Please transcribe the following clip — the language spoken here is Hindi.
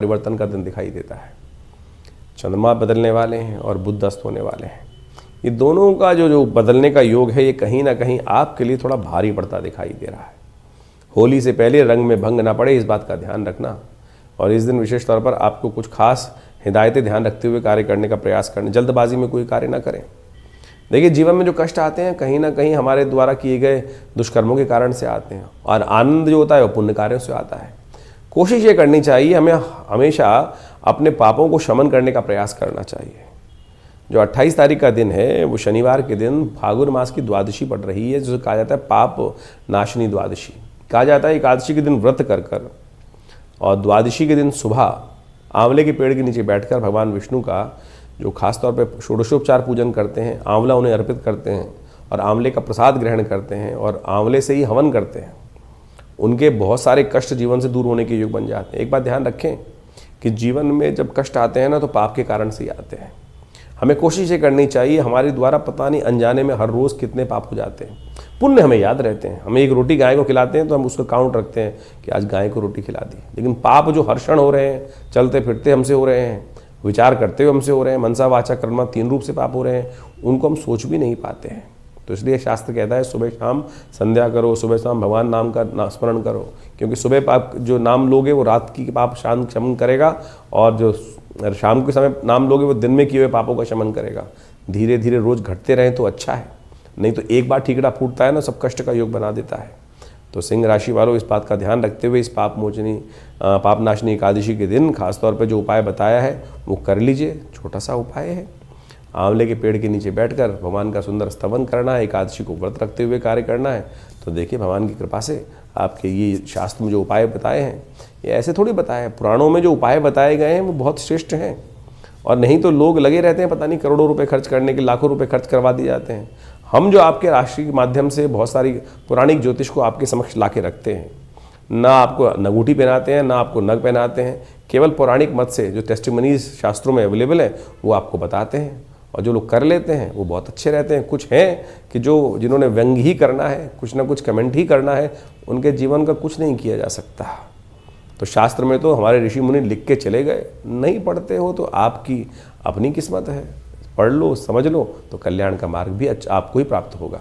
परिवर्तन का दिन दिखाई देता है। चंद्रमा बदलने वाले हैं और बुध अस्त होने वाले हैं। ये दोनों का जो बदलने का योग है, ये कहीं ना कहीं आपके लिए थोड़ा भारी पड़ता दिखाई दे रहा है। होली से पहले रंग में भंग ना पड़े, इस बात का ध्यान रखना। और इस दिन विशेष तौर पर आपको कुछ खास हिदायतें ध्यान रखते हुए कार्य करने का प्रयास करना। जल्दबाजी में कोई कार्य ना करें। देखिए, जीवन में जो कष्ट आते हैं कहीं ना कहीं हमारे द्वारा किए गए दुष्कर्मों के कारण से आते हैं, और आनंद जो होता है वो पुण्य कार्यों से आता है। कोशिश ये करनी चाहिए, हमें हमेशा अपने पापों को शमन करने का प्रयास करना चाहिए। जो 28 तारीख का दिन है वो शनिवार के दिन फागुन मास की द्वादशी पड़ रही है, जिसे कहा जाता है पाप नाशनी द्वादशी। कहा जाता है एकादशी के दिन व्रत कर और द्वादशी के दिन सुबह आंवले के पेड़ के नीचे बैठकर भगवान विष्णु का जो खास तौर पे षोडशोपचार पूजन करते हैं, आंवला उन्हें अर्पित करते हैं और आंवले का प्रसाद ग्रहण करते हैं और आंवले से ही हवन करते हैं, उनके बहुत सारे कष्ट जीवन से दूर होने के योग बन जाते हैं। एक बात ध्यान रखें कि जीवन में जब कष्ट आते हैं ना, तो पाप के कारण से ही आते हैं। हमें कोशिश ये करनी चाहिए, हमारे द्वारा पता नहीं अनजाने में हर रोज़ कितने पाप हो जाते हैं। पुण्य हमें याद रहते हैं। हमें एक रोटी गाय को खिलाते हैं तो हम उसका काउंट रखते हैं कि आज गाय को रोटी खिला दी, लेकिन पाप जो हर क्षण हो रहे हैं, चलते फिरते हमसे हो रहे हैं, विचार करते हुए हमसे हो रहे हैं, मनसा वाचा कर्म 3 रूप से पाप हो रहे हैं, उनको हम सोच भी नहीं पाते हैं। तो इसलिए शास्त्र कहता है सुबह शाम संध्या करो, सुबह शाम भगवान नाम का स्मरण करो, क्योंकि सुबह पाप जो नाम लोगे वो रात की पाप शांत शमन करेगा, और जो शाम के समय नाम लोगे वो दिन में किए हुए पापों का शमन करेगा। धीरे धीरे रोज घटते रहें तो अच्छा है, नहीं तो एक बार ठीकरा फूटता है ना, सब कष्ट का योग बना देता है। तो सिंह राशि वालों, इस बात का ध्यान रखते हुए इस पाप नाशनी एकादशी के दिन खासतौर पर जो उपाय बताया है वो कर लीजिए। छोटा सा उपाय है, आंवले के पेड़ के नीचे बैठकर भगवान का सुंदर स्तवन करना है, एकादशी को व्रत रखते हुए कार्य करना है। तो देखिए, भगवान की कृपा से आपके ये शास्त्र में जो उपाय बताए हैं ये ऐसे थोड़ी बताए हैं, पुराणों में जो उपाय बताए गए हैं वो बहुत श्रेष्ठ हैं। और नहीं तो लोग लगे रहते हैं पता नहीं करोड़ों रुपए खर्च करने के, लाखों रुपए खर्च करवा दिए जाते हैं। हम जो आपके राशि के माध्यम से बहुत सारी पौराणिक ज्योतिष को आपके समक्ष ला के रखते हैं, ना आपको नगूठी पहनाते हैं, ना आपको नग पहनाते हैं, केवल पौराणिक मत से जो टेस्टिमनीज शास्त्रों में अवेलेबल है वो आपको बताते हैं। और जो लोग कर लेते हैं वो बहुत अच्छे रहते हैं। कुछ हैं कि जिन्होंने व्यंग ही करना है, कुछ ना कुछ कमेंट ही करना है, उनके जीवन का कुछ नहीं किया जा सकता। तो शास्त्र में तो हमारे ऋषि मुनि लिख के चले गए, नहीं पढ़ते हो तो आपकी अपनी किस्मत है। पढ़ लो, समझ लो, तो कल्याण का मार्ग भी आपको ही प्राप्त होगा।